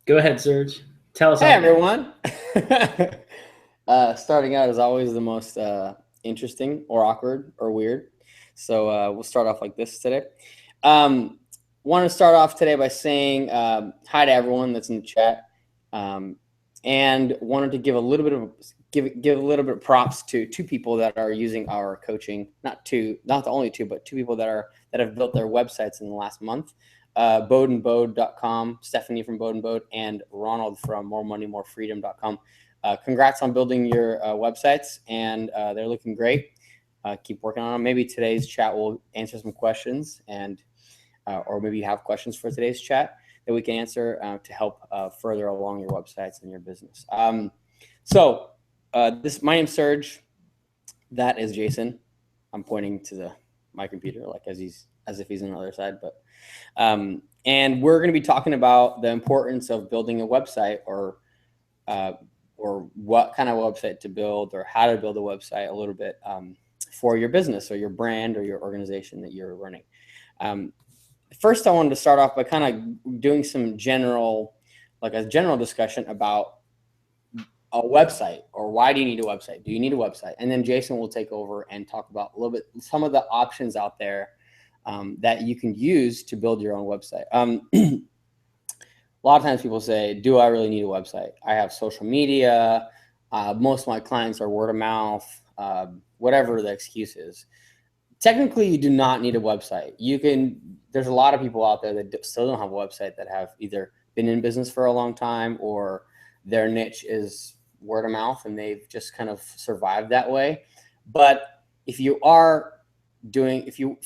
Go ahead, Serge. Tell us Hey all. everyone. Starting out is always the most interesting or awkward or weird. So we'll start off like this today. Um, Want to start off today by saying hi to everyone that's in the chat, um, and wanted to give a little bit of give a little bit of props to two people that are using our coaching. Not the only two, but two people that have built their websites in the last month. bodeandbode.com, Stephanie from Bode and Bode, and Ronald from moremoneymoreFreedom.com. Congrats on building your websites, and they're looking great. Keep working on them. Maybe today's chat will answer some questions, and or maybe you have questions for today's chat that we can answer to help further along your websites and your business. My name's Serge. That is Jason. I'm pointing to my computer like as if he's on the other side, but and we're going to be talking about the importance of building a website, or what kind of website to build, or how to build a website a little bit for your business or your brand or your organization that you're running. First, I wanted to start off by kind of doing some general discussion about a website, or why do you need a website? Do you need a website? And then Jason will take over and talk about a little bit some of the options out there that you can use to build your own website. A lot of times people say, do I really need a website? I have social media. Most of my clients are word of mouth, whatever the excuse is. Technically, you do not need a website. There's a lot of people out there that still don't have a website, that have either been in business for a long time, or their niche is word of mouth and they've just kind of survived that way. But if you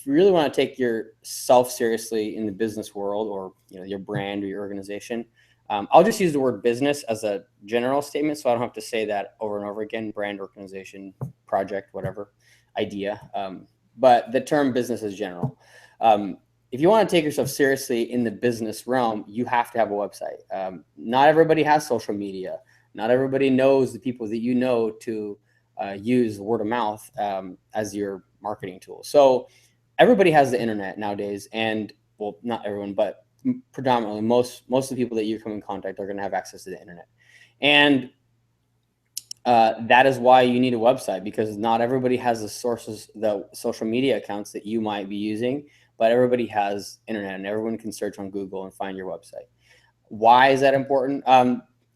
really want to take yourself seriously in the business world, or your brand or your organization, I'll just use the word business as a general statement, so I don't have to say that over and over again: brand, organization, project, whatever, idea. But the term business is general. If you want to take yourself seriously in the business realm, you have to have a website. Not everybody has social media. Not everybody knows the people that you know to use word of mouth as your marketing tool. So everybody has the internet nowadays, and well, not everyone, but predominantly most of the people that you come in contact are going to have access to the internet. And that is why you need a website, because not everybody has the social media accounts that you might be using, but everybody has internet, and everyone can search on Google and find your website. Why is that important?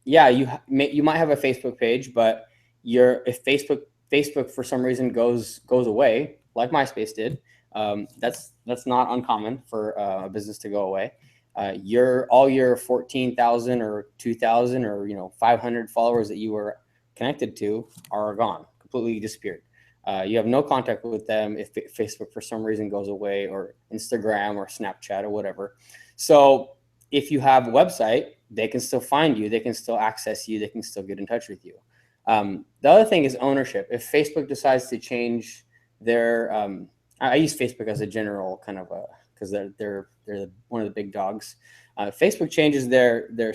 Yeah, you might have a Facebook page, but if Facebook for some reason goes away, like MySpace did, that's not uncommon for a business to go away. All your 14,000 or 2,000 or 500 followers that you were connected to are gone, completely disappeared. You have no contact with them if Facebook for some reason goes away, or Instagram or Snapchat or whatever. So if you have a website, they can still find you, they can still access you, they can still get in touch with you. The other thing is ownership. If Facebook decides to change their, I use Facebook as a general kind of because they're one of the big dogs. Facebook changes their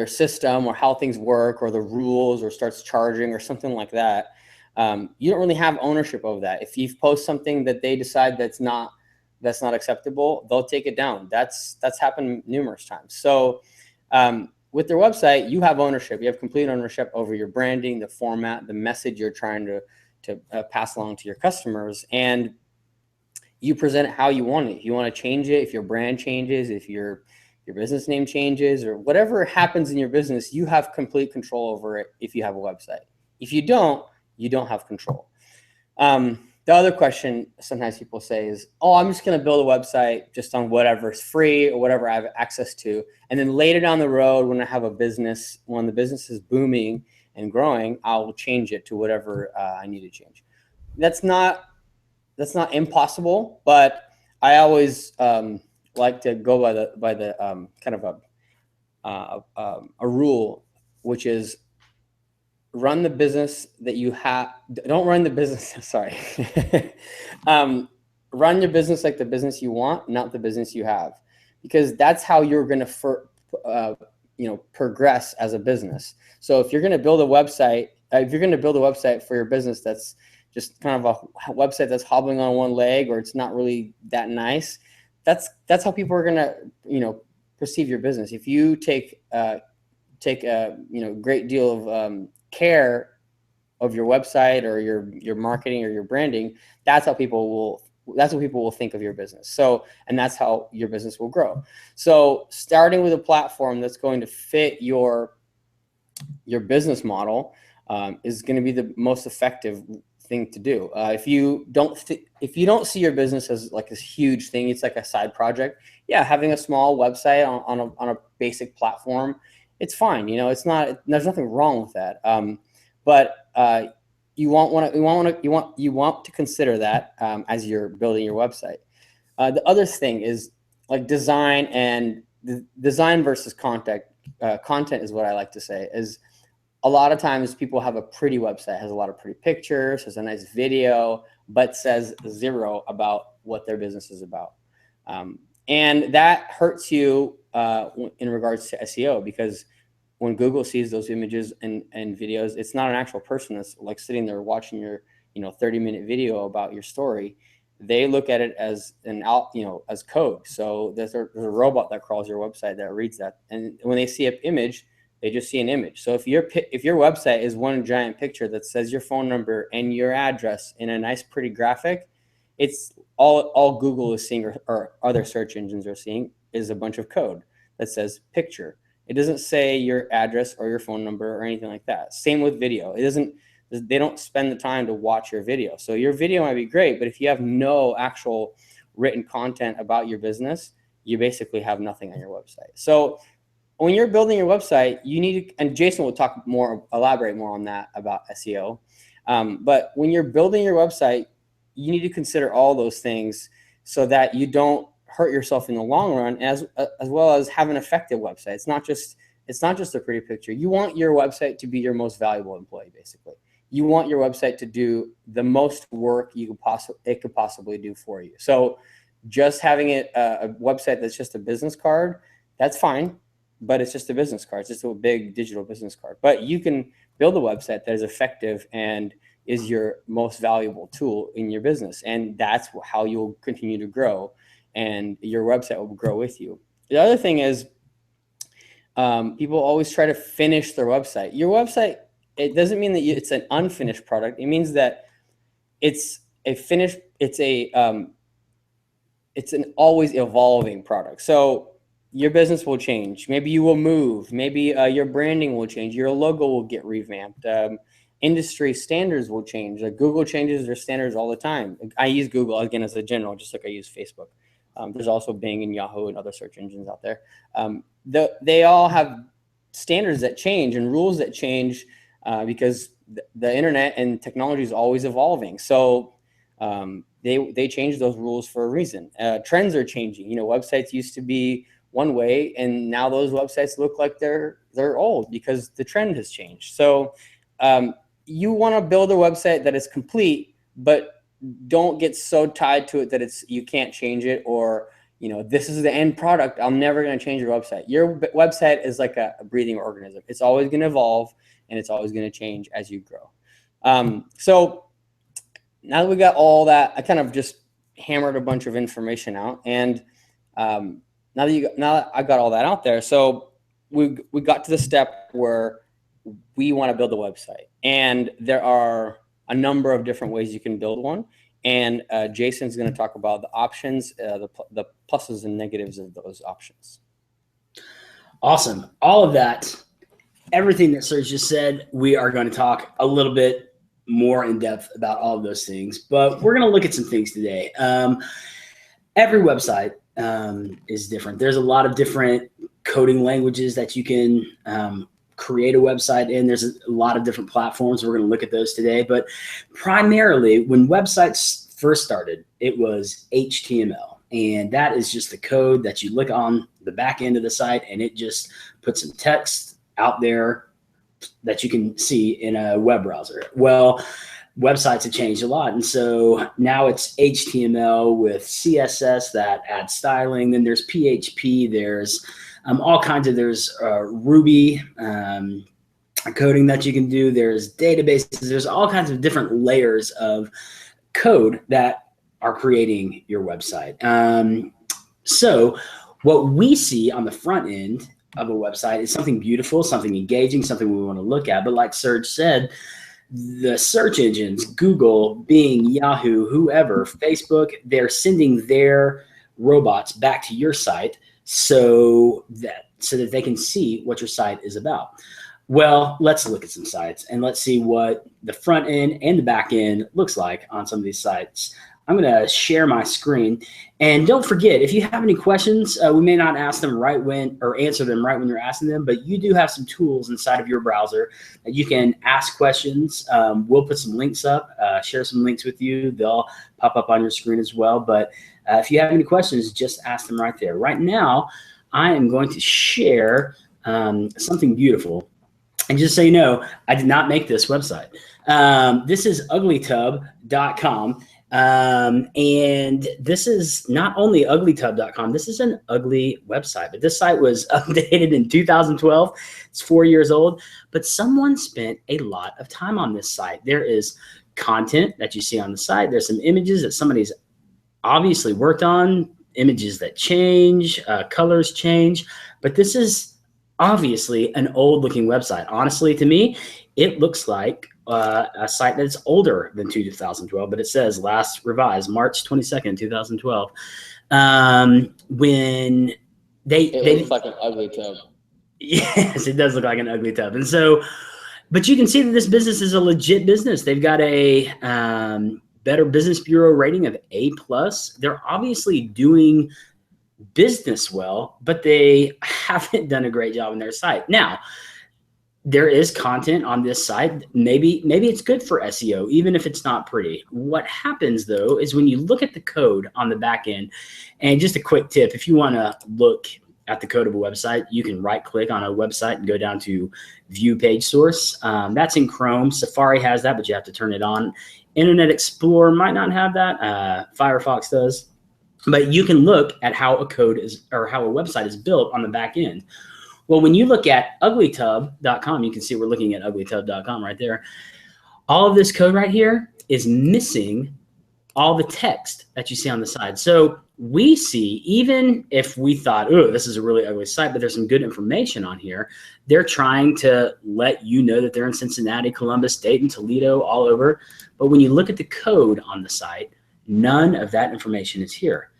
system, or how things work, or the rules, or starts charging or something like that. You don't really have ownership of that. If you post something that they decide that's not acceptable, they'll take it down. That's happened numerous times. So with their website, you have ownership. You have complete ownership over your branding, the format, the message you're trying to pass along to your customers, and you present it how you want it. If you want to change it, if your brand changes, if your business name changes, or whatever happens in your business, you have complete control over it if you have a website. If you don't, you don't have control. The other question sometimes people say is, oh, I'm just going to build a website just on whatever is free or whatever I have access to. And then later down the road, when I have a business, when the business is booming and growing, I'll change it to whatever I need to change. That's not impossible, but I always like to go by the kind of a rule, which is run the business that you have. Don't run the business. Sorry. Run your business like the business you want, not the business you have, because that's how you're going to progress as a business. So if you're going to build a website, for your business that's just kind of a website that's hobbling on one leg, or it's not really that nice, that's how people are going to perceive your business. If you take a great deal of care of your website or your marketing or your branding, that's what people will think of your business. So, and that's how your business will grow. So starting with a platform that's going to fit your business model is going to be the most effective thing to do. If you don't see your business as like this huge thing, it's like a side project. Yeah, having a small website on a basic platform, it's fine. There's nothing wrong with that. But you want to consider that as you're building your website. The other thing is like design versus content. Content is what I like to say is, a lot of times people have a pretty website, has a lot of pretty pictures, has a nice video, but says zero about what their business is about. And that hurts you in regards to SEO, because when Google sees those images and videos, it's not an actual person that's like sitting there watching your 30-minute video about your story. They look at it as as code. So there's a robot that crawls your website that reads that, and when they see an image, they just see an image. So if your website is one giant picture that says your phone number and your address in a nice pretty graphic, it's all Google is seeing or other search engines are seeing is a bunch of code that says picture. It doesn't say your address or your phone number or anything like that. Same with video. They don't spend the time to watch your video. So your video might be great, but if you have no actual written content about your business, you basically have nothing on your website. So when you're building your website, you need to, and Jason will elaborate more on that about SEO. But when you're building your website, you need to consider all those things so that you don't hurt yourself in the long run, as well as have an effective website. It's not just a pretty picture. You want your website to be your most valuable employee, basically. You want your website to do the most work it could possibly do for you. So just having a website that's just a business card, that's fine. But it's just a business card. It's just a big digital business card. But you can build a website that is effective and is your most valuable tool in your business. And that's how you'll continue to grow, and your website will grow with you. The other thing is people always try to finish their website. Your website, it doesn't mean that it's an unfinished product. It means that it's an always evolving product. So your business will change. Maybe you will move. Maybe your branding will change. Your logo will get revamped. Industry standards will change. Like Google changes their standards all the time. I use Google again as a general, just like I use Facebook. There's also Bing and Yahoo and other search engines out there. They all have standards that change and rules that change because the internet and technology is always evolving. So they change those rules for a reason. Trends are changing. Websites used to be one way, and now those websites look like they're old because the trend has changed. So you want to build a website that is complete, but don't get so tied to it that you can't change it, or this is the end product, I'm never going to change your website. Your website is like a breathing organism. It's always going to evolve, and it's always going to change as you grow. So now that we got all that, I kind of just hammered a bunch of information out, and now that I got all that out there, so we got to the step where we want to build a website, and there are a number of different ways you can build one. And Jason's going to talk about the options, the pluses and negatives of those options. Awesome. All of that, everything that Serge just said, we are going to talk a little bit more in depth about all of those things, but we're going to look at some things today. Every website is different. There's a lot of different coding languages that you can create a website in. There's a lot of different platforms. We're going to look at those today, but primarily when websites first started, it was HTML, and that is just the code that you look on the back end of the site, and it just puts some text out there that you can see in a web browser. Well, websites have changed a lot, and so now it's HTML with CSS that adds styling. Then there's PHP. There's all kinds of, there's Ruby coding that you can do. There's databases. There's all kinds of different layers of code that are creating your website. So What we see on the front end of a website is something beautiful, something engaging, something we want to look at. But like Serge said, the search engines, Google, Bing, Yahoo, whoever, Facebook, they're sending their robots back to your site so that they can see what your site is about. Well, let's look at some sites and let's see what the front end and the back end looks like on some of these sites. I'm going to share my screen. And don't forget, if you have any questions, we may not ask them right when, or answer them right when you're asking them, but you do have some tools inside of your browser that you can ask questions. We'll put some links up, share some links with you. They'll pop up on your screen as well. But if you have any questions, just ask them right there. Right now, I am going to share something beautiful. And just so you know, I did not make this website. This is uglytub.com. And this is not only uglytub.com, this is an ugly website, but this site was updated in 2012. It's 4 years old, but someone spent a lot of time on this site. There is content that you see on the site. There's some images that somebody's obviously worked on, images that change, colors change, but this is obviously an old looking website. Honestly, to me, it looks like a site that's older than 2012, but it says last revised March 22nd, 2012. When they looks like an ugly tub. Yes, it does look like an ugly tub. And so, but you can see that this business is a legit business. They've got a Better Business Bureau rating of A+. They're obviously doing business well, but they haven't done a great job on their site. Now, there is content on this site. Maybe it's good for SEO, even if it's not pretty. What happens though is when you look at the code on the back end, and just a quick tip, if you want to look at the code of a website, you can right click on a website and go down to view page source. That's in Chrome. Safari has that, but you have to turn it on. Internet Explorer might not have that. Firefox does. But you can look at how a code is, or how a website is built on the back end. Well, when you look at uglytub.com, you can see we're looking at uglytub.com right there. All of this code right here is missing all the text that you see on the side. So we see, even if we thought, oh, this is a really ugly site, but there's some good information on here, they're trying to let you know that they're in Cincinnati, Columbus, Dayton, Toledo, all over. But when you look at the code on the site, none of that information is here.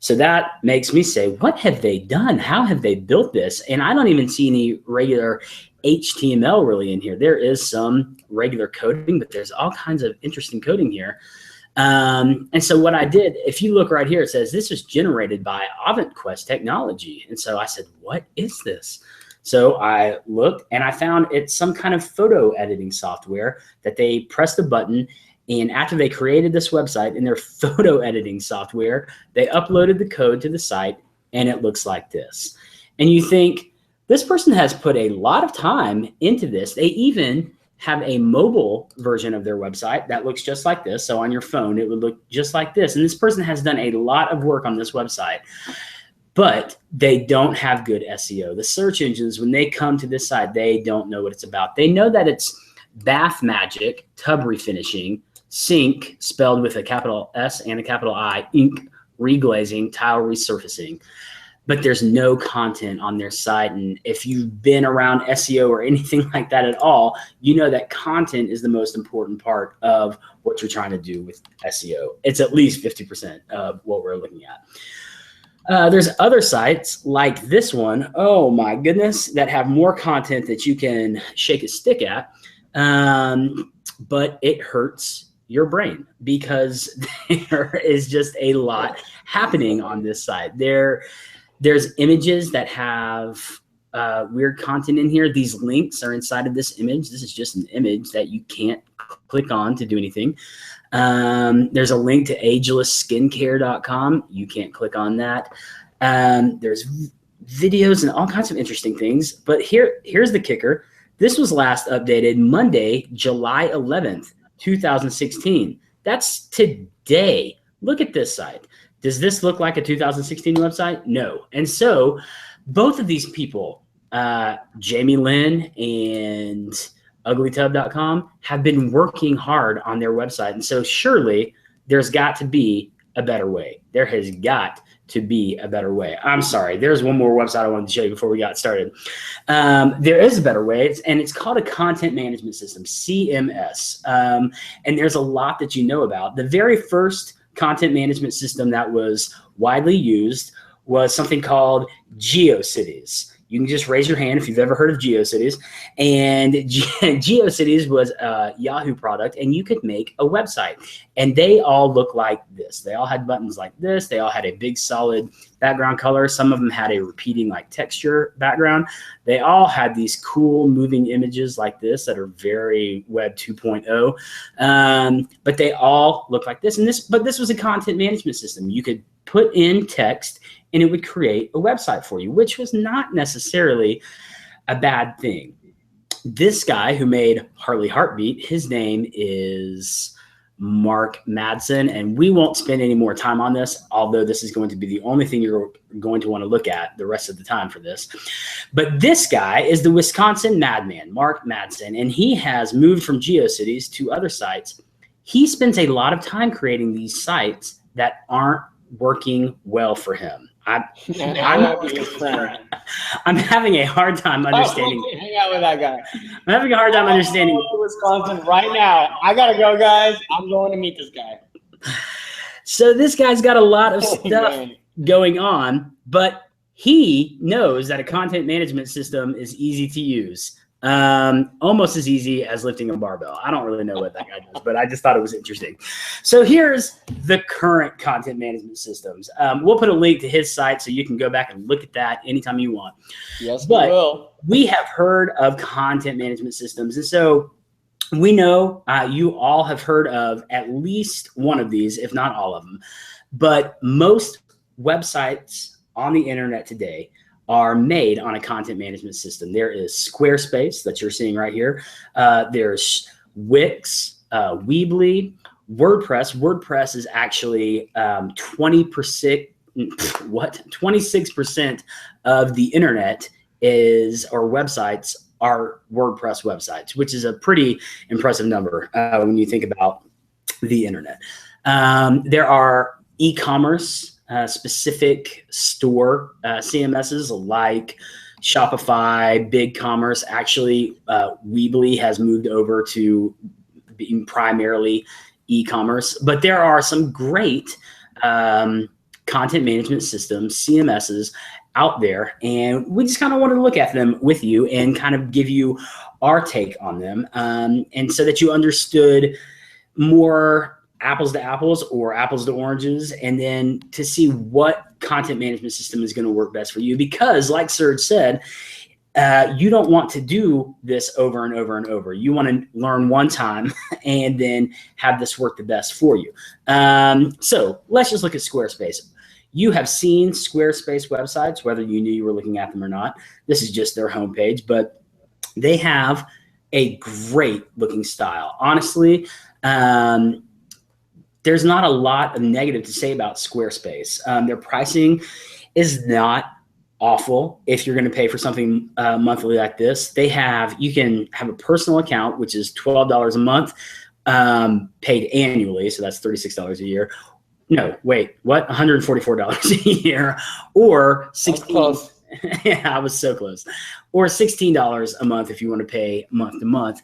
So that makes me say, what have they done? How have they built this? And I don't even see any regular HTML really in here. There is some regular coding, but there's all kinds of interesting coding here. And so what I did, if you look right here, it says this was generated by AvantQuest Technology. And so I said, what is this? So I looked and I found it's some kind of photo editing software that they pressed a button. And after they created this website in their photo editing software, they uploaded the code to the site and it looks like this. And you think, this person has put a lot of time into this. They even have a mobile version of their website that looks just like this. So on your phone, it would look just like this. And this person has done a lot of work on this website, but they don't have good SEO. The search engines, when they come to this site, they don't know what it's about. They know that it's bath magic, tub refinishing, sink, spelled with a capital S and a capital I, ink, reglazing, tile resurfacing. But there's no content on their site. And if you've been around SEO or anything like that at all, you know that content is the most important part of what you're trying to do with SEO. It's at least 50% of what we're looking at. There's other sites like this one, oh my goodness, that have more content that you can shake a stick at, but it hurts your brain because there is just a lot happening on this site. There's images that have weird content in here. These links are inside of this image. This is just an image that you can't click on to do anything. There's a link to agelessskincare.com. You can't click on that. There's videos and all kinds of interesting things. But here's the kicker. This was last updated Monday, July 11th. 2016. That's today. Look at this site. Does this look like a 2016 website? No. And so both of these people, Jamie Lynn and uglytub.com, have been working hard on their website. And so surely there's got to be a better way. There has got to be a better way. I'm sorry. There's one more website I wanted to show you before we got started. There is a better way, and it's called a content management system, CMS. And there's a lot that you know about. The very first content management system that was widely used was something called GeoCities. You can just raise your hand if you've ever heard of GeoCities. And GeoCities was a Yahoo product, and you could make a website. And they all look like this. They all had buttons like this. They all had a big solid background color. Some of them had a repeating like texture background. They all had these cool moving images like this that are very Web 2.0. But they all look like this. But this was a content management system. You could put in text and it would create a website for you, which was not necessarily a bad thing. This guy who made Harley Heartbeat, his name is Mark Madsen, and we won't spend any more time on this, although this is going to be the only thing you're going to want to look at the rest of the time for this. But this guy is the Wisconsin madman, Mark Madsen, and he has moved from GeoCities to other sites. He spends a lot of time creating these sites that aren't working well for him. I'm having a hard time understanding. Hang out with that guy. I'm having a hard time understanding. Wisconsin right now. I gotta go, guys. I'm going to meet this guy. So this guy's got a lot of stuff going on, but he knows that a content management system is easy to use. Almost as easy as lifting a barbell. I don't really know what that guy does, but I just thought it was interesting. So here's the current content management systems. We'll put a link to his site so you can go back and look at that anytime you want. Yes, but we will. We have heard of content management systems. And so we know you all have heard of at least one of these, if not all of them. But most websites on the internet today are made on a content management system. There is Squarespace that you're seeing right here. There's Wix, Weebly, WordPress. WordPress is actually 26% of the internet or websites are WordPress websites, which is a pretty impressive number when you think about the internet. There are e-commerce specific store CMSs like Shopify, BigCommerce. Actually, Weebly has moved over to being primarily e-commerce, but there are some great content management systems, CMSs out there, and we just kind of wanted to look at them with you and kind of give you our take on them, and so that you understood more apples to apples or apples to oranges, and then to see what content management system is going to work best for you. Because like Serge said, you don't want to do this over and over and over. You want to learn one time and then have this work the best for you. So let's just look at Squarespace. You have seen Squarespace websites, whether you knew you were looking at them or not. This is just their homepage, but they have a great looking style. Honestly, there's not a lot of negative to say about Squarespace. Their pricing is not awful if you're going to pay for something monthly like this. You can have a personal account, which is $12 a month, paid annually. So that's $36 a year. No, wait, what? $144 a year, or $16. Yeah, I was so close. Or $16 a month if you want to pay month to month.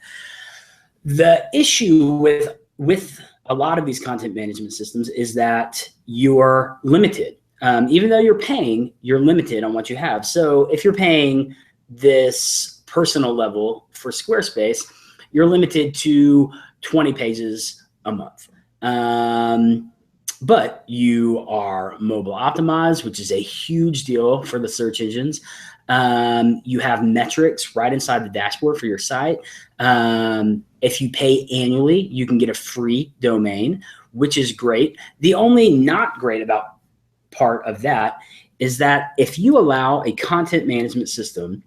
The issue with a lot of these content management systems is that you're limited. Even though you're paying, you're limited on what you have. So if you're paying this personal level for Squarespace, you're limited to 20 pages a month. But you are mobile optimized, which is a huge deal for the search engines. You have metrics right inside the dashboard for your site. If you pay annually, you can get a free domain, which is great. The only not great about part of that is that if you allow a content management system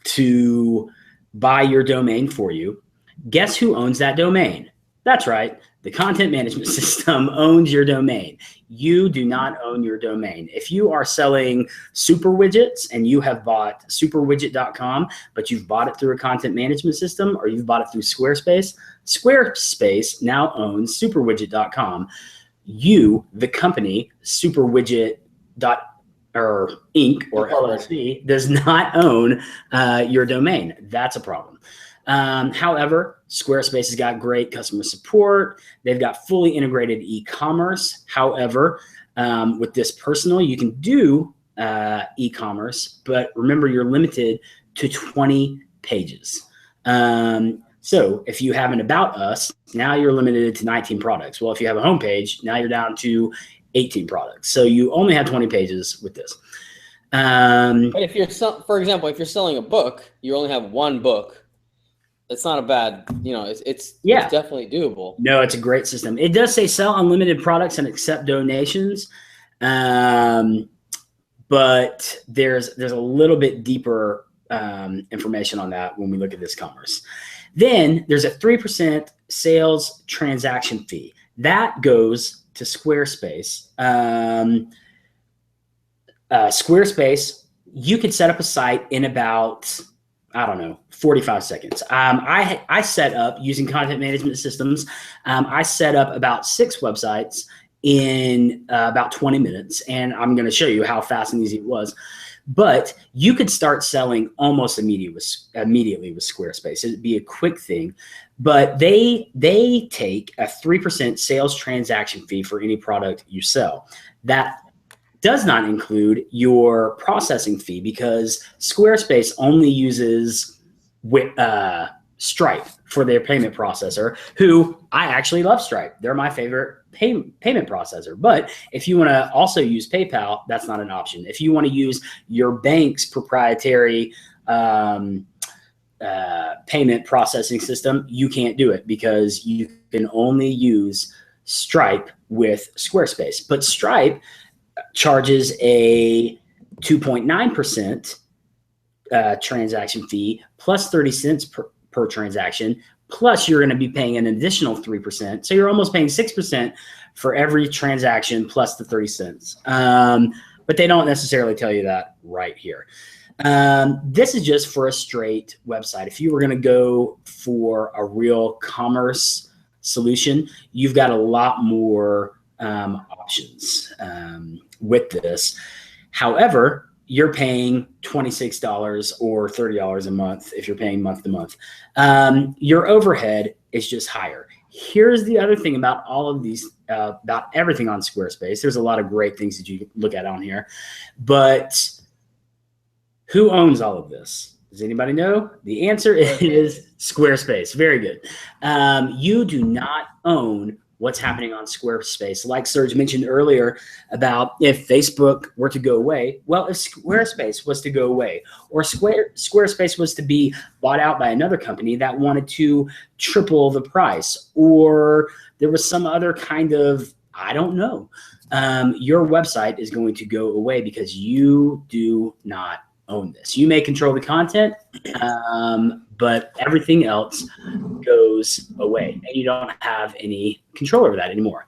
to buy your domain for you, guess who owns that domain? That's right. The content management system owns your domain. You do not own your domain. If you are selling super widgets and you have bought superwidget.com, but you've bought it through a content management system, or you've bought it through Squarespace, Squarespace now owns superwidget.com. You, the company, Superwidget or Inc. or LLC does not own your domain. That's a problem. However, Squarespace has got great customer support. They've got fully integrated e-commerce. However, with this personal, you can do e-commerce, but remember you're limited to 20 pages. So if you have an About Us, now you're limited to 19 products. Well, if you have a homepage, now you're down to 18 products. So you only have 20 pages with this. But if you're, for example, if you're selling a book, you only have one book. It's not a bad, it's definitely doable. No, it's a great system. It does say sell unlimited products and accept donations. But there's a little bit deeper information on that when we look at this commerce. Then there's a 3% sales transaction fee. That goes to Squarespace. Squarespace, you could set up a site in about, 45 seconds. I set up, using content management systems, I set up about 6 websites in about 20 minutes. And I'm going to show you how fast and easy it was. But you could start selling almost immediately with Squarespace. It'd be a quick thing. But they take a 3% sales transaction fee for any product you sell. That does not include your processing fee, because Squarespace only uses Stripe for their payment processor, who I actually love Stripe. They're my favorite payment processor. But if you want to also use PayPal, that's not an option. If you want to use your bank's proprietary payment processing system, you can't do it, because you can only use Stripe with Squarespace. But Stripe charges a 2.9% transaction fee plus 30 cents per transaction. Plus, you're going to be paying an additional 3%. So you're almost paying 6% for every transaction plus the 30 cents. But they don't necessarily tell you that right here. This is just for a straight website. If you were going to go for a real commerce solution, you've got a lot more options with this. However, you're paying $26 or $30 a month if you're paying month to month. Your overhead is just higher. Here's the other thing about all of these, about everything on Squarespace. There's a lot of great things that you can look at on here, but who owns all of this? Does anybody know? The answer is Squarespace. Very good. You do not own what's happening on Squarespace. Like Serge mentioned earlier about if Facebook were to go away, well, if Squarespace was to go away, or Squarespace was to be bought out by another company that wanted to triple the price, or there was some other kind of, I don't know, your website is going to go away because you do not own this. You may control the content, but everything else goes away, and you don't have any control over that anymore.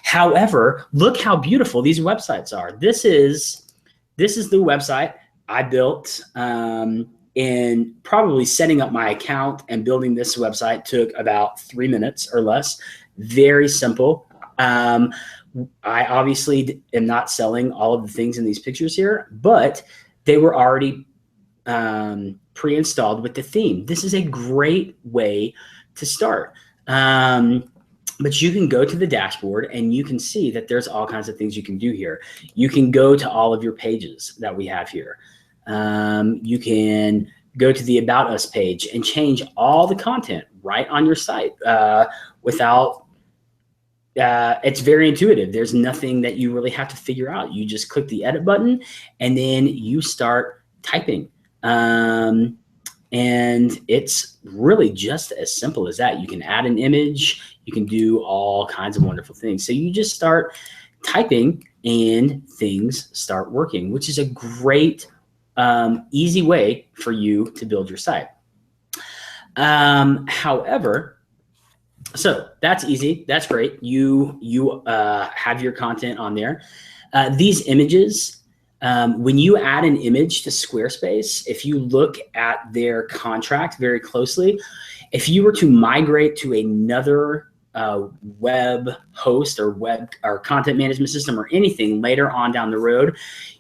However, look how beautiful these websites are. This is the website I built, and probably setting up my account and building this website took about 3 minutes or less. Very simple. I obviously am not selling all of the things in these pictures here, but they were already pre-installed with the theme. This is a great way to start. But you can go to the dashboard and you can see that there's all kinds of things you can do here. You can go to all of your pages that we have here. You can go to the About Us page and change all the content right on your site without, it's very intuitive. There's nothing that you really have to figure out. You just click the edit button and then you start typing. And it's really just as simple as that. You can add an image, you can do all kinds of wonderful things. So you just start typing and things start working, which is a great, easy way for you to build your site. However, so that's easy. That's great. You have your content on there. These images, when you add an image to Squarespace, if you look at their contract very closely, if you were to migrate to another web host or web or content management system or anything later on down the road,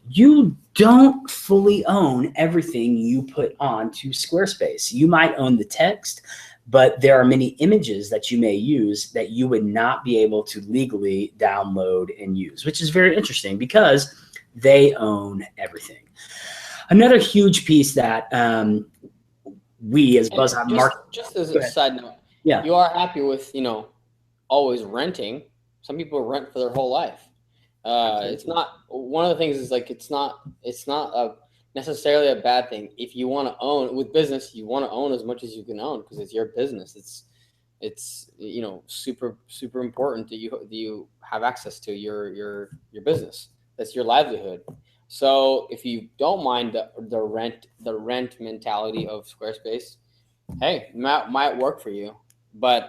you don't fully own everything you put onto Squarespace. You might own the text, but there are many images that you may use that you would not be able to legally download and use, which is very interesting because they own everything. Another huge piece that we as Buzzhive market. Just as a side note, yeah, you are happy with, always renting. Some people rent for their whole life. It's not, one of the things is like, it's not necessarily a bad thing. If you want to own with business, you want to own as much as you can own because it's your business. It's super, super important that you have access to your business. That's your livelihood. So if you don't mind the rent mentality of Squarespace, hey, might work for you, but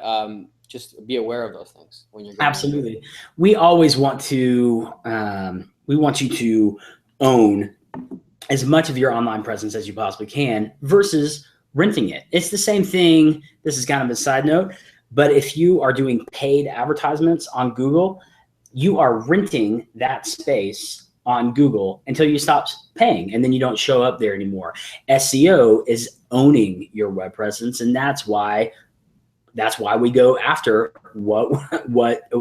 just be aware of those things when you're going. Absolutely. We always want you to own as much of your online presence as you possibly can versus renting it. It's the same thing. This is kind of a side note, but if you are doing paid advertisements on Google, you are renting that space on Google until you stop paying, and then you don't show up there anymore. SEO is owning your web presence, and that's why we go after what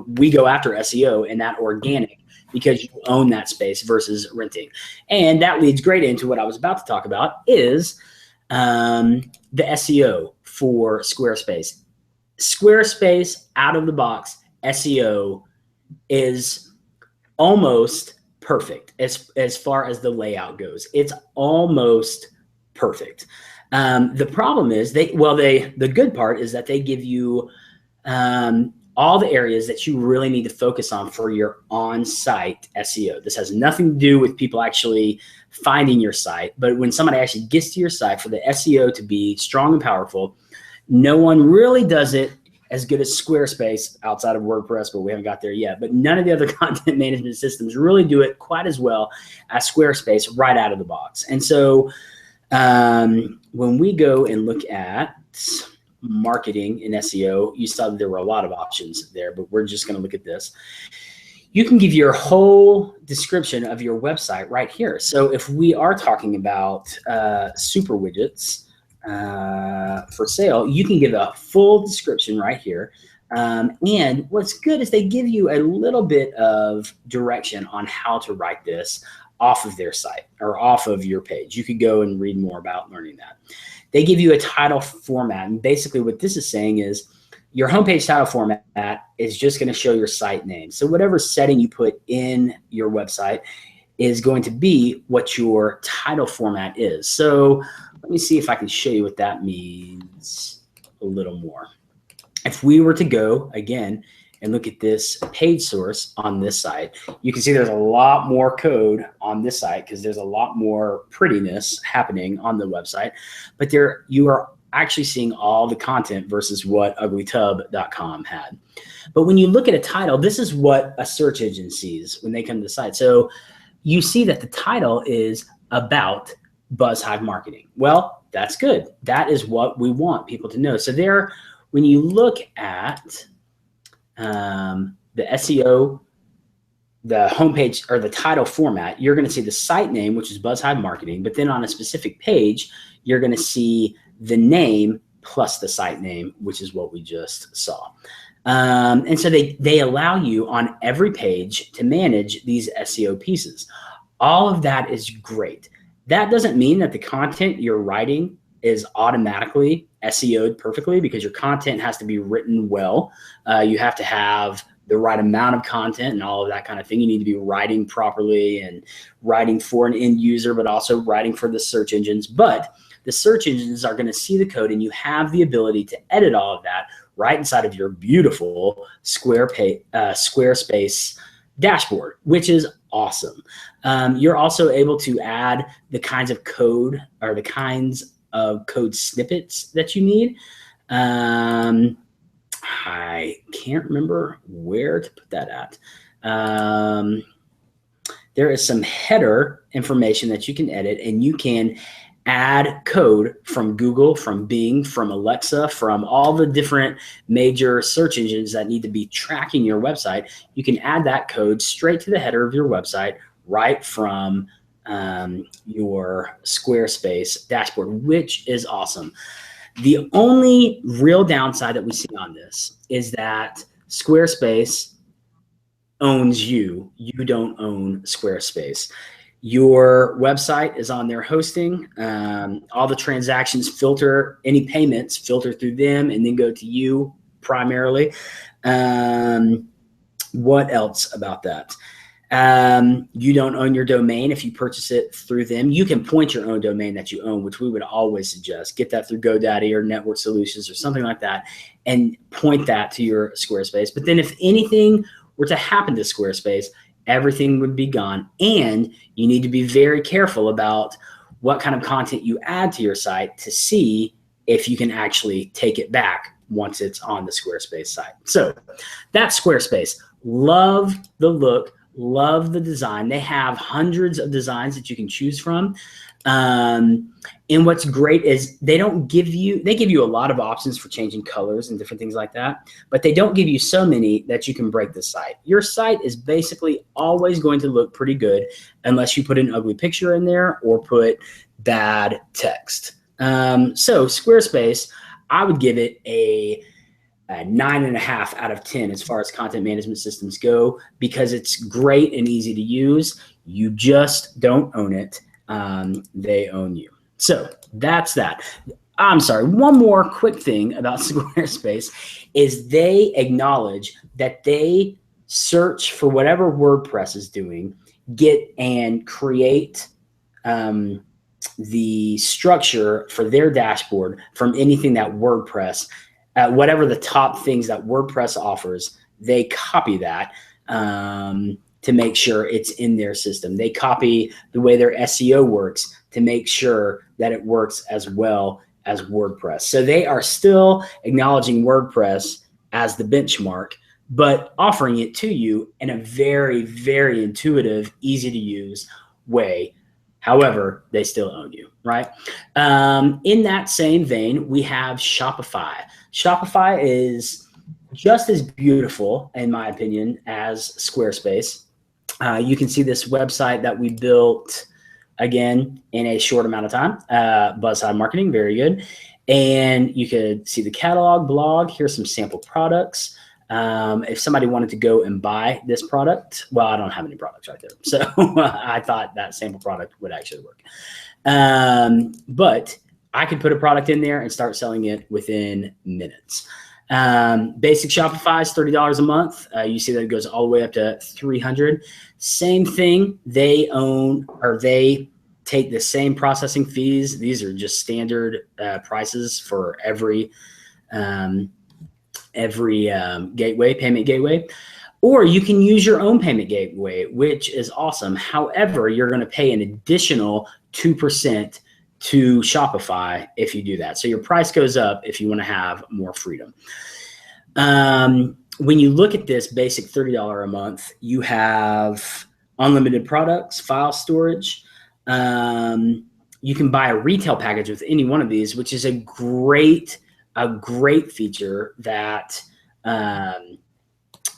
we go after SEO and that organic, because you own that space versus renting. And that leads great into what I was about to talk about is the SEO for Squarespace. Squarespace out of the box SEO is almost perfect as far as the layout goes. It's almost perfect. The problem is the good part is that they give you all the areas that you really need to focus on for your on-site SEO. This has nothing to do with people actually finding your site, but when somebody actually gets to your site, for the SEO to be strong and powerful, no one really does it as good as Squarespace outside of WordPress, but we haven't got there yet. But none of the other content management systems really do it quite as well as Squarespace right out of the box. And so when we go and look at marketing in SEO, you saw that there were a lot of options there, but we're just going to look at this. You can give your whole description of your website right here. So if we are talking about super widgets, for sale, you can give a full description right here. And what's good is they give you a little bit of direction on how to write this off of their site or off of your page. You could go and read more about learning that. They give you a title format. And basically what this is saying is your homepage title format is just going to show your site name. So whatever setting you put in your website is going to be what your title format is. So let me see if I can show you what that means a little more. If we were to go again and look at this page source on this site, you can see there's a lot more code on this site because there's a lot more prettiness happening on the website. But there you are actually seeing all the content versus what uglytub.com had. But when you look at a title, this is what a search engine sees when they come to the site. So you see that the title is about Buzzhive marketing. Well, that's good. That is what we want people to know. So there, when you look at the SEO, the homepage or the title format, you're going to see the site name, which is Buzzhive marketing. But then on a specific page, you're going to see the name plus the site name, which is what we just saw. And so they allow you on every page to manage these SEO pieces. All of that is great. That doesn't mean that the content you're writing is automatically SEO'd perfectly, because your content has to be written well. You have to have the right amount of content and all of that kind of thing. You need to be writing properly and writing for an end user, but also writing for the search engines. But the search engines are going to see the code, and you have the ability to edit all of that right inside of your beautiful Squarespace dashboard, which is awesome. You're also able to add the kinds of code or the kinds of code snippets that you need. I can't remember where to put that at. There is some header information that you can edit, and you can add code from Google, from Bing, from Alexa, from all the different major search engines that need to be tracking your website. You can add that code straight to the header of your website right from your Squarespace dashboard, which is awesome. The only real downside that we see on this is that Squarespace owns you. You don't own Squarespace. Your website is on their hosting. All the transactions filter, any payments filter through them and then go to you primarily. What else about that? You don't own your domain if you purchase it through them. You can point your own domain that you own, which we would always suggest. Get that through GoDaddy or Network Solutions or something like that and point that to your Squarespace. But then if anything were to happen to Squarespace, everything would be gone. And you need to be very careful about what kind of content you add to your site to see if you can actually take it back once it's on the Squarespace site. So that's Squarespace. Love the look. Love the design. They have hundreds of designs that you can choose from. And what's great is they give you a lot of options for changing colors and different things like that, but they don't give you so many that you can break the site. Your site is basically always going to look pretty good unless you put an ugly picture in there or put bad text. So Squarespace, I would give it a 9.5 out of 10 as far as content management systems go, because it's great and easy to use. You just don't own it. They own you. So that's that. I'm sorry. One more quick thing about Squarespace is they acknowledge that they search for whatever WordPress is doing, get and create the structure for their dashboard from anything that WordPress, whatever the top things that WordPress offers, they copy that to make sure it's in their system. They copy the way their SEO works to make sure that it works as well as WordPress. So they are still acknowledging WordPress as the benchmark, but offering it to you in a very, very intuitive, easy to use way. However, they still own you, right? In that same vein, we have Shopify. Shopify is just as beautiful, in my opinion, as Squarespace. You can see this website that we built, again, in a short amount of time. Buzzhive Marketing, very good. And you could see the catalog, blog. Here's some sample products. If somebody wanted to go and buy this product, well, I don't have any products right there. So I thought that sample product would actually work. But I could put a product in there and start selling it within minutes. Basic Shopify is $30 a month. You see that it goes all the way up to $300. Same thing. They own, or they take the same processing fees. These are just standard prices for every gateway, payment gateway. Or you can use your own payment gateway, which is awesome. However, you're going to pay an additional 2% to Shopify if you do that. So your price goes up if you want to have more freedom. When you look at this basic $30 a month, you have unlimited products, file storage. You can buy a retail package with any one of these, which is a great feature that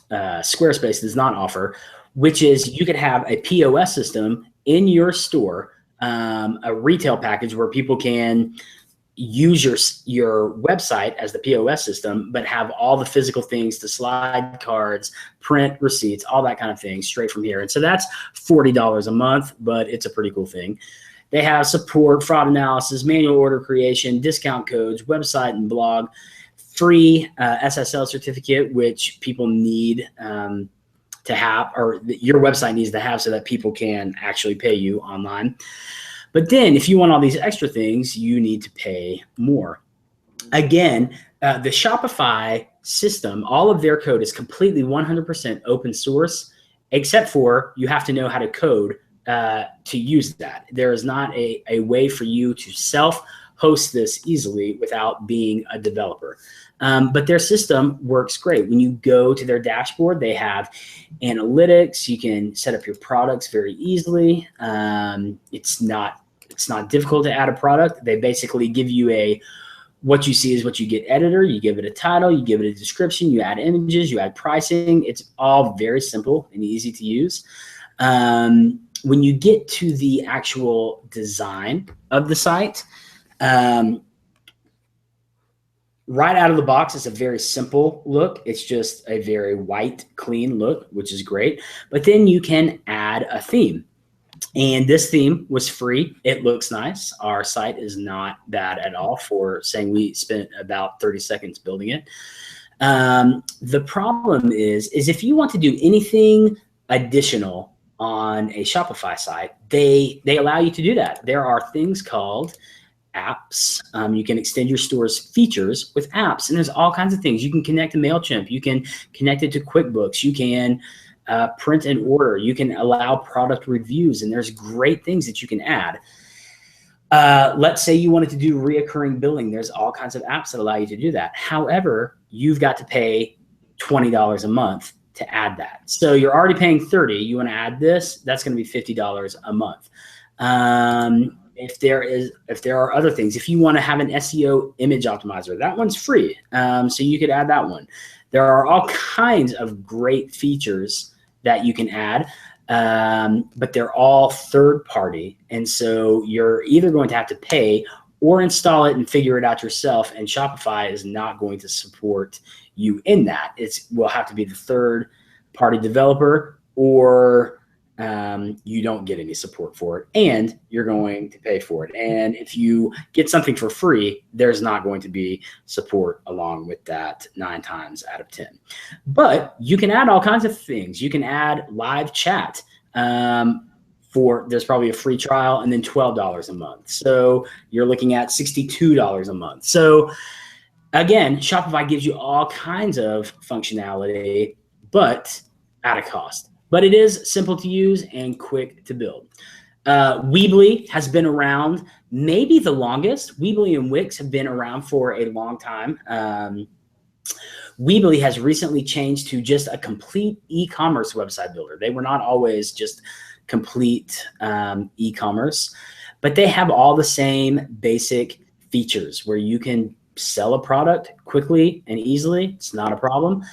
Squarespace does not offer, which is you could have a POS system in your store, a retail package where people can use your website as the POS system, but have all the physical things to slide cards, print receipts, all that kind of thing straight from here. And so that's $40 a month, but it's a pretty cool thing. They have support, fraud analysis, manual order creation, discount codes, website and blog, free SSL certificate, which people need to have, or your website needs to have so that people can actually pay you online. But then if you want all these extra things, you need to pay more. Again, the Shopify system, all of their code is completely 100% open source, except for you have to know how to code to use that. There is not a way for you to self-host this easily without being a developer. But their system works great. When you go to their dashboard, they have analytics. You can set up your products very easily. It's It's not difficult to add a product. They basically give you what you see is what you get editor. You give it a title, you give it a description, you add images, you add pricing. It's all very simple and easy to use. When you get to the actual design of the site, right out of the box, it's a very simple look. It's just a very white, clean look, which is great. But then you can add a theme. And this theme was free. It looks nice. Our site is not bad at all for saying we spent about 30 seconds building it. The problem is if you want to do anything additional on a Shopify site, they allow you to do that. There are things called apps. You can extend your store's features with apps, and there's all kinds of things. You can connect to MailChimp. You can connect it to QuickBooks. You can print and order. You can allow product reviews, and there's great things that you can add. Let's say you wanted to do reoccurring billing. There's all kinds of apps that allow you to do that. However, you've got to pay $20 a month to add that. So you're already paying $30. You want to add this, that's going to be $50 a month. If there are other things, if you want to have an SEO image optimizer, that one's free. So you could add that one. There are all kinds of great features that you can add, but they're all third party. And so you're either going to have to pay or install it and figure it out yourself. And Shopify is not going to support you in that. Will have to be the third party developer, or you don't get any support for it, and you're going to pay for it. And if you get something for free, there's not going to be support along with that 9 times out of 10. But you can add all kinds of things. You can add live chat. There's probably a free trial, and then $12 a month. So you're looking at $62 a month. So again, Shopify gives you all kinds of functionality, but at a cost. But it is simple to use and quick to build. Weebly has been around maybe the longest. Weebly and Wix have been around for a long time. Weebly has recently changed to just a complete e-commerce website builder. They were not always just complete e-commerce, but they have all the same basic features where you can sell a product quickly and easily. It's not a problem.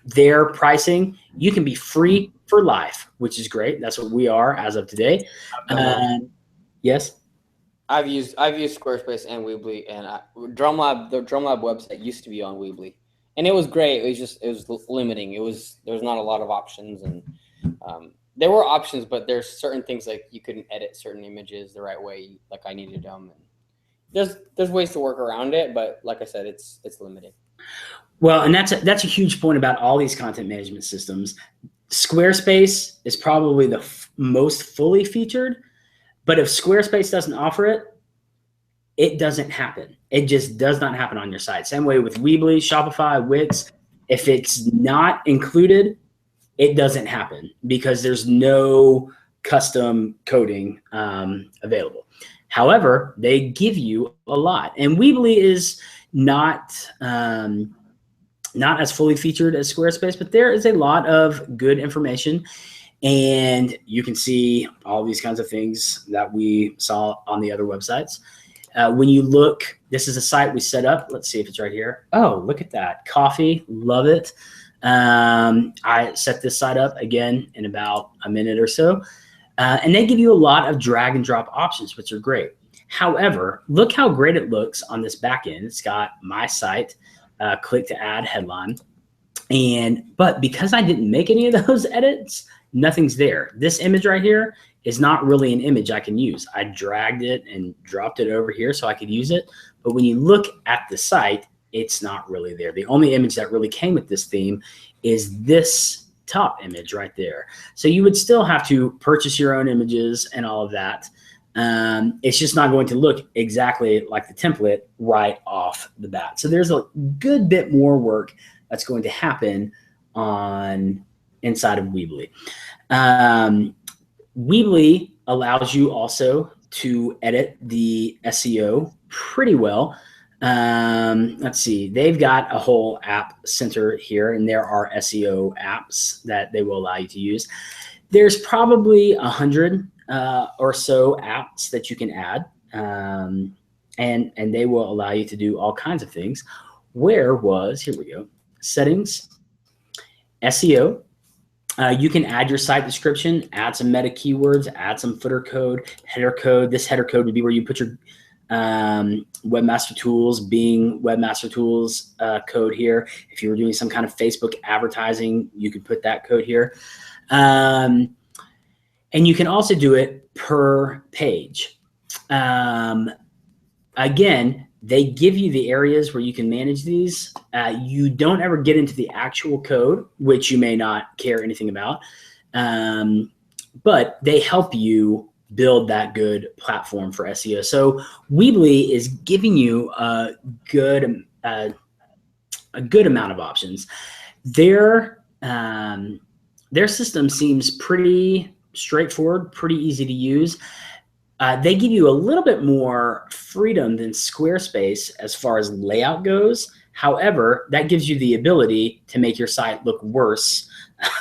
Their pricing, you can be free for life, which is great. That's what we are as of today. Yes. I've used Squarespace and Weebly, and the Drumlab website used to be on Weebly, and it was great. It was limiting. There was not a lot of options, and there were options, but there's certain things like you couldn't edit certain images the right way, like I needed them. And there's ways to work around it, but like I said, it's limited. Well, and that's a huge point about all these content management systems. Squarespace is probably the most fully featured, but if Squarespace doesn't offer it, it doesn't happen. It just does not happen on your site. Same way with Weebly, Shopify, Wix. If it's not included, it doesn't happen because there's no custom coding available. However, they give you a lot, and Weebly is not as fully featured as Squarespace, but there is a lot of good information, and you can see all these kinds of things that we saw on the other websites. When you look, this is a site we set up. Let's see if it's right here. Oh, look at that. Coffee, love it. I set this site up again in about a minute or so, and they give you a lot of drag and drop options, which are great. However, look how great it looks on this back end. It's got my site, click to add headline. But because I didn't make any of those edits, nothing's there. This image right here is not really an image I can use. I dragged it and dropped it over here so I could use it. But when you look at the site, it's not really there. The only image that really came with this theme is this top image right there. So you would still have to purchase your own images and all of that. It's just not going to look exactly like the template right off the bat. So there's a good bit more work that's going to happen inside of Weebly. Weebly allows you also to edit the SEO pretty well. Let's see, they've got a whole app center here, and there are SEO apps that they will allow you to use. There's probably 100 or so apps that you can add, and they will allow you to do all kinds of things. Here we go, settings, SEO. You can add your site description, add some meta keywords, add some footer code, header code. This header code would be where you put your Webmaster Tools, Bing Webmaster Tools code here. If you were doing some kind of Facebook advertising, you could put that code here. And you can also do it per page. Again, they give you the areas where you can manage these. You don't ever get into the actual code, which you may not care anything about. But they help you build that good platform for SEO. So Weebly is giving you a good amount of options. Their system seems pretty straightforward, pretty easy to use. They give you a little bit more freedom than Squarespace as far as layout goes. However, that gives you the ability to make your site look worse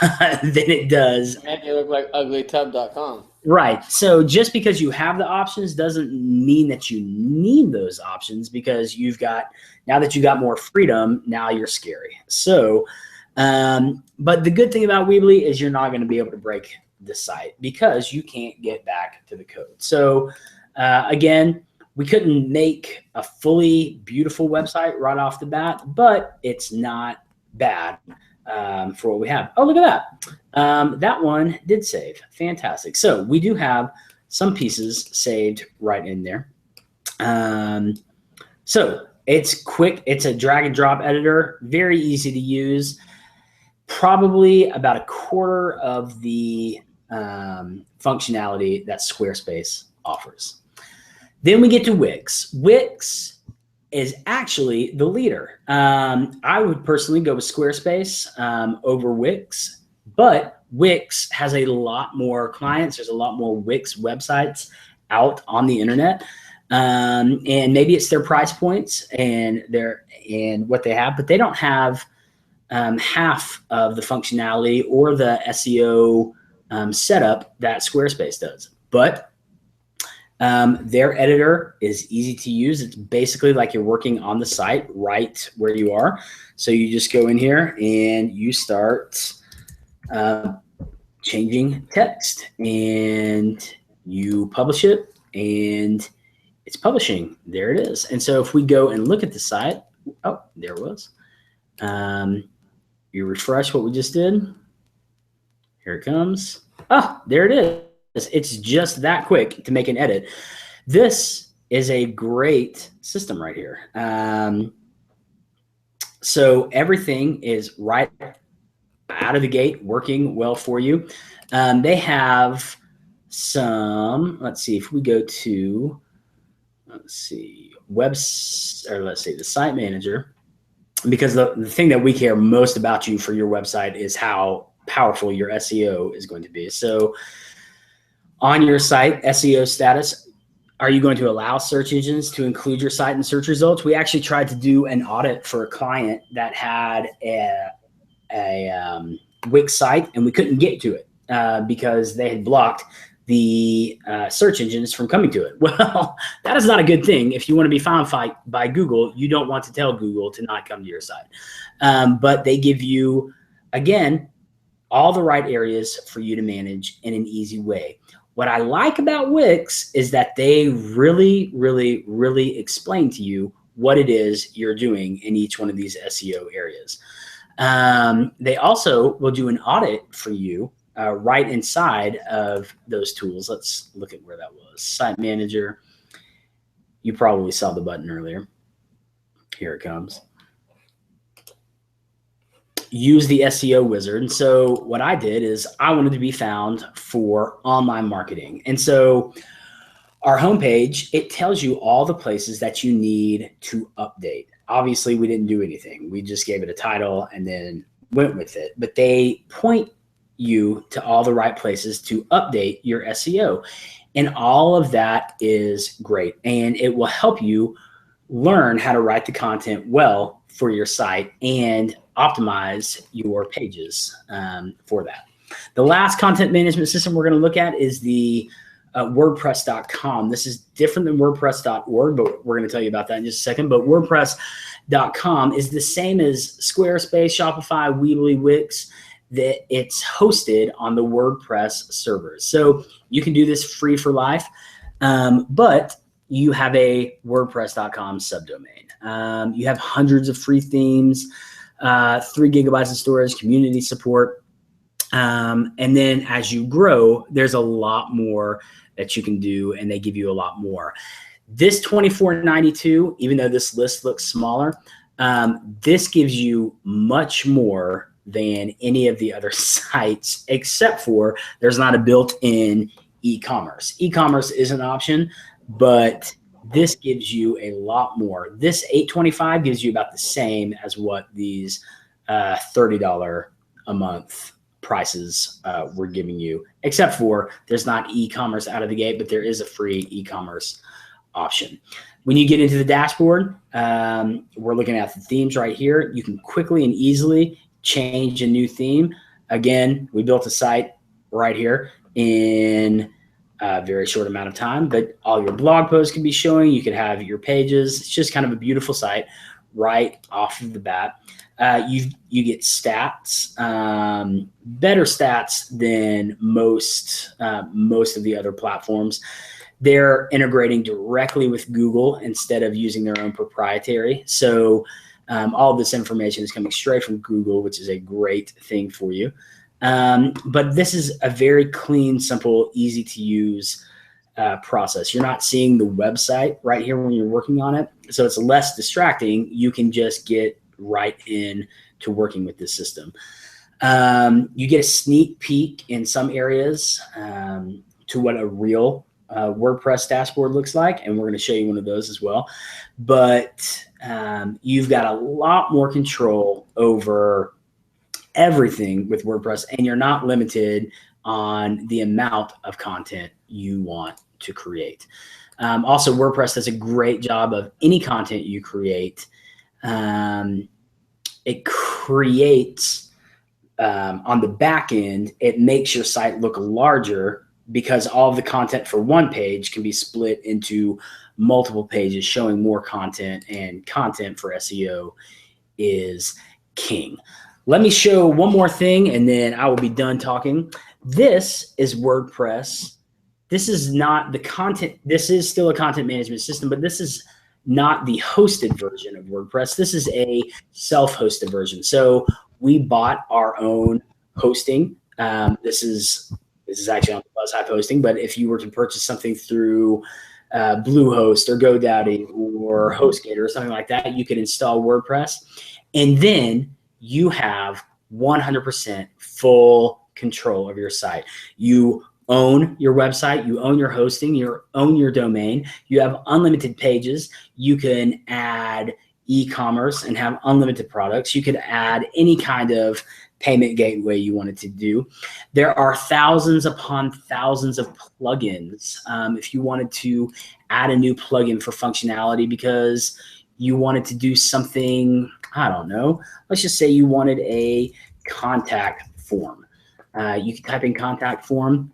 than it does. Make it look like uglytub.com. Right. So just because you have the options doesn't mean that you need those options, because now that you got more freedom, now you're scary. So, but the good thing about Weebly is you're not going to be able to break the site because you can't get back to the code. So again, we couldn't make a fully beautiful website right off the bat, but it's not bad for what we have. Oh, look at that. That one did save. Fantastic. So we do have some pieces saved right in there. So it's quick. It's a drag and drop editor, very easy to use. Probably about a quarter of the functionality that Squarespace offers. Then we get to Wix. Wix is actually the leader. I would personally go with Squarespace over Wix, but Wix has a lot more clients. There's a lot more Wix websites out on the internet. And maybe it's their price points and what they have, but they don't have half of the functionality or the SEO setup that Squarespace does. But their editor is easy to use. It's basically like you're working on the site right where you are. So you just go in here and you start changing text, and you publish it, and it's publishing. There it is. And so if we go and look at the site, oh, there it was. You refresh what we just did. Here it comes. Oh, there it is. It's just that quick to make an edit. This is a great system right here. So everything is right out of the gate working well for you. They have some, let's see, if we go to, the site manager, because the thing that we care most about you for your website is how powerful your SEO is going to be. So on your site, SEO status, are you going to allow search engines to include your site in search results? We actually tried to do an audit for a client that had a Wix site, and we couldn't get to it because they had blocked the search engines from coming to it. Well, that is not a good thing. If you want to be found by Google, you don't want to tell Google to not come to your site. But they give you, again, all the right areas for you to manage in an easy way. What I like about Wix is that they really, really, really explain to you what it is you're doing in each one of these SEO areas. They also will do an audit for you right inside of those tools. Let's look at where that was. Site Manager. You probably saw the button earlier. Here it comes. Use the SEO wizard. And so what I did is I wanted to be found for online marketing. And so our homepage, it tells you all the places that you need to update. Obviously, we didn't do anything. We just gave it a title and then went with it. But they point you to all the right places to update your SEO. And all of that is great. And it will help you learn how to write the content well for your site and optimize your pages for that. The last content management system we're going to look at is the WordPress.com. This is different than WordPress.org, but we're going to tell you about that in just a second. But WordPress.com is the same as Squarespace, Shopify, Weebly, Wix, that it's hosted on the WordPress servers. So you can do this free for life, but you have a WordPress.com subdomain. You have hundreds of free themes, 3 gigabytes of storage, community support. And then as you grow, there's a lot more that you can do, and they give you a lot more. This $24.92, even though this list looks smaller, this gives you much more than any of the other sites, except for there's not a built-in e-commerce. E-commerce is an option, but this gives you a lot more. This $8.25 gives you about the same as what these $30 a month prices we're giving you, except for there's not e-commerce out of the gate, but there is a free e-commerce option. When you get into the dashboard, we're looking at the themes right here. You can quickly and easily change a new theme. Again, we built a site right here in a very short amount of time, but all your blog posts can be showing. You could have your pages. It's just kind of a beautiful site right off of the bat. You get stats, better stats than most of the other platforms. They're integrating directly with Google instead of using their own proprietary. So all of this information is coming straight from Google, which is a great thing for you. But this is a very clean, simple, easy to use process. You're not seeing the website right here when you're working on it. So it's less distracting. You can just get right in to working with this system. You get a sneak peek in some areas to what a real WordPress dashboard looks like, and we're going to show you one of those as well. But you've got a lot more control over everything with WordPress, and you're not limited on the amount of content you want to create. Also, WordPress does a great job of any content you create. It creates on the back end, it makes your site look larger because all of the content for one page can be split into multiple pages, showing more content, and content for SEO is king. Let me show one more thing and then I will be done talking. This is WordPress. This is not the content. This is still a content management system, but this is not the hosted version of WordPress. This is a self-hosted version. So we bought our own hosting. This is actually on Buzzhive hosting, but if you were to purchase something through Bluehost or GoDaddy or HostGator or something like that, you could install WordPress, and then you have 100% full control of your site. You own your website, you own your hosting, you own your domain, you have unlimited pages, you can add e-commerce and have unlimited products, you could add any kind of payment gateway you wanted to do. There are thousands upon thousands of plugins. If you wanted to add a new plugin for functionality because you wanted to do something, I don't know, let's just say you wanted a contact form. You can type in contact form,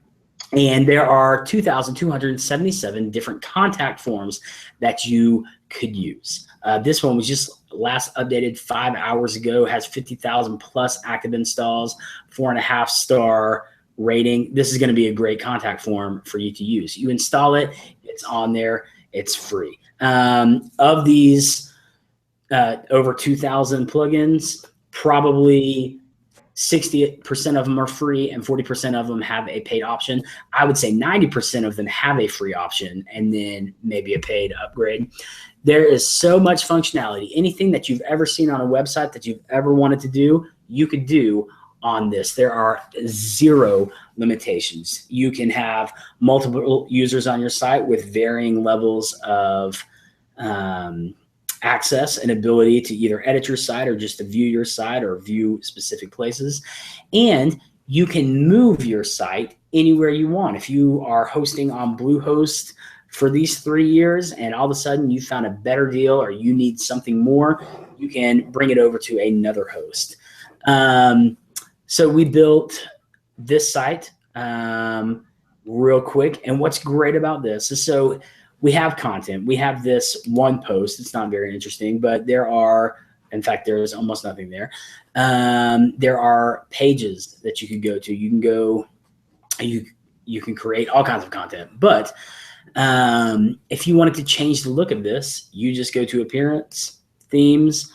and there are 2,277 different contact forms that you could use. This one was just last updated 5 hours ago, has 50,000 plus active installs, 4.5-star rating. This is going to be a great contact form for you to use. You install it, it's on there, it's free. Of these over 2,000 plugins, probably 60% of them are free and 40% of them have a paid option. I would say 90% of them have a free option and then maybe a paid upgrade. There is so much functionality. Anything that you've ever seen on a website that you've ever wanted to do, you could do on this. There are zero limitations. You can have multiple users on your site with varying levels of access and ability to either edit your site or just to view your site or view specific places. And you can move your site anywhere you want. If you are hosting on Bluehost for these 3 years and all of a sudden you found a better deal or you need something more, you can bring it over to another host. So we built this site. real quick. And what's great about this is, so we have content. We have this one post. It's not very interesting, but in fact, there's almost nothing there. There are pages that you could go to. You can go, you can create all kinds of content. But if you wanted to change the look of this, you just go to appearance, themes,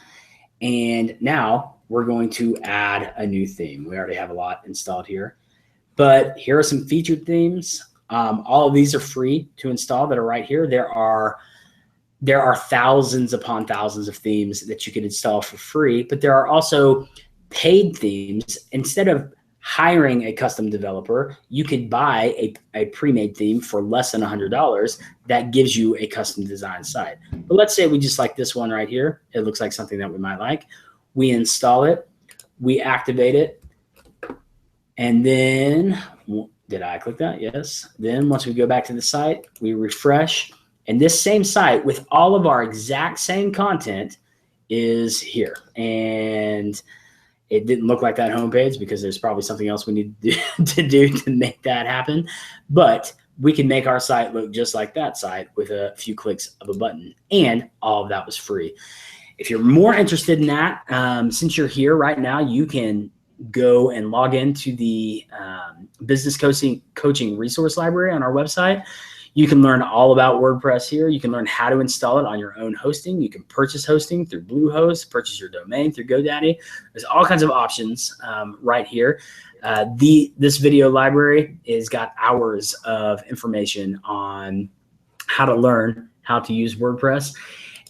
and now we're going to add a new theme. We already have a lot installed here, but here are some featured themes. All of these are free to install that are right here. There are thousands upon thousands of themes that you can install for free, but there are also paid themes. Instead of hiring a custom developer, you could buy a pre-made theme for less than $100 that gives you a custom design site. But let's say we just like this one right here. It looks like something that we might like. We install it, we activate it, and then, did I click that? Yes. Then once we go back to the site, we refresh, and this same site with all of our exact same content is here. And it didn't look like that homepage because there's probably something else we need to do to make that happen. But we can make our site look just like that site with a few clicks of a button. And all of that was free. If you're more interested in that, since you're here right now, you can go and log into the business coaching resource library on our website. You can learn all about WordPress here. You can learn how to install it on your own hosting. You can purchase hosting through Bluehost, purchase your domain through GoDaddy. There's all kinds of options right here. This video library has got hours of information on how to learn how to use WordPress.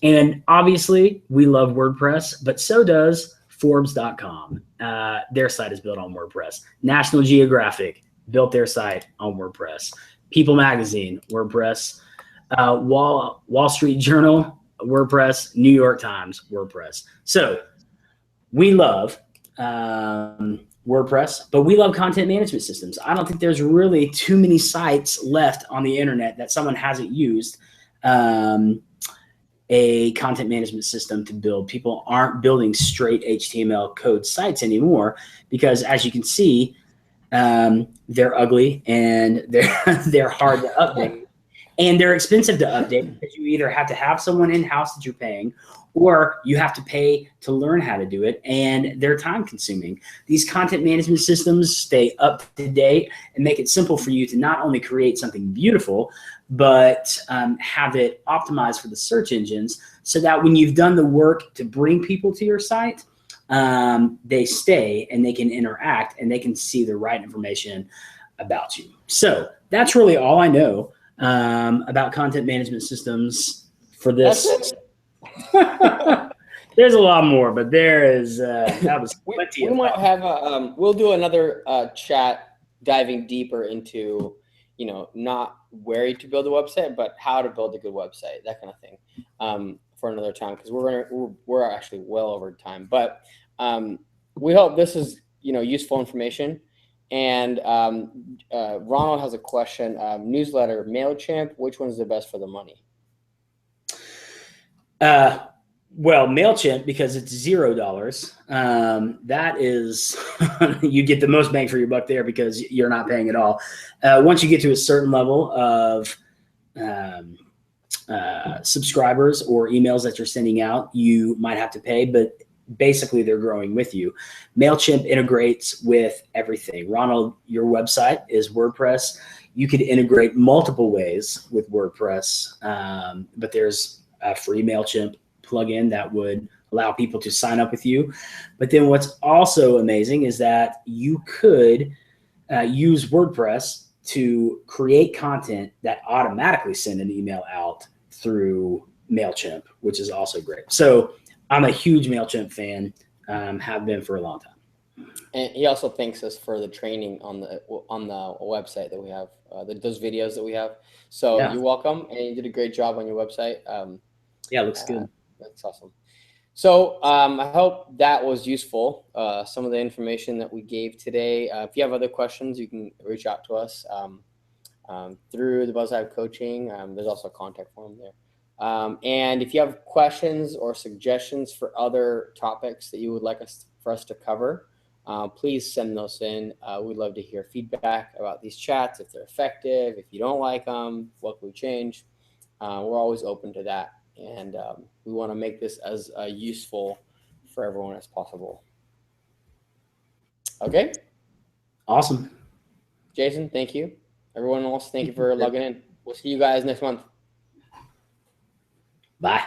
And obviously, we love WordPress, but so does Forbes.com. Their site is built on WordPress. National Geographic built their site on WordPress. People Magazine, WordPress. Wall Street Journal, WordPress. New York Times, WordPress. So we love WordPress, but we love content management systems. I don't think there's really too many sites left on the internet that someone hasn't used a content management system to build. People aren't building straight HTML code sites anymore because, as you can see, they're ugly and they're hard to update, and they're expensive to update because you either have to have someone in-house that you're paying, or you have to pay to learn how to do it, and they're time consuming. These content management systems stay up to date and make it simple for you to not only create something beautiful, but have it optimized for the search engines so that when you've done the work to bring people to your site, they stay and they can interact and they can see the right information about you. So that's really all I know about content management systems for this. There's a lot more, but there is that was plenty. We might have we'll do another chat diving deeper into, you know, not where to build a website, but how to build a good website, that kind of thing, for another time, because we're actually well over time. But we hope this is, you know, useful information. And Ronald has a question: newsletter, MailChimp, which one is the best for the money? Well, MailChimp, because it's $0. That is, you get the most bang for your buck there because you're not paying at all. Once you get to a certain level of subscribers or emails that you're sending out, you might have to pay, but basically they're growing with you. MailChimp integrates with everything. Ronald, your website is WordPress. You could integrate multiple ways with WordPress, but there's a free MailChimp plugin that would allow people to sign up with you. But then what's also amazing is that you could use WordPress to create content that automatically send an email out through MailChimp, which is also great. So I'm a huge MailChimp fan, have been for a long time. And he also thanks us for the training on the website that we have, those videos that we have. So yeah, you're welcome, and you did a great job on your website. Yeah, it looks good. That's awesome. So I hope that was useful, some of the information that we gave today. If you have other questions, you can reach out to us through the Buzzhive coaching. There's also a contact form there. And if you have questions or suggestions for other topics that you would like for us to cover, please send those in. We'd love to hear feedback about these chats, if they're effective, if you don't like them, what can we change? We're always open to that. And we want to make this as useful for everyone as possible. Okay. Awesome. Jason, thank you. Everyone else, thank you for logging in. We'll see you guys next month. Bye.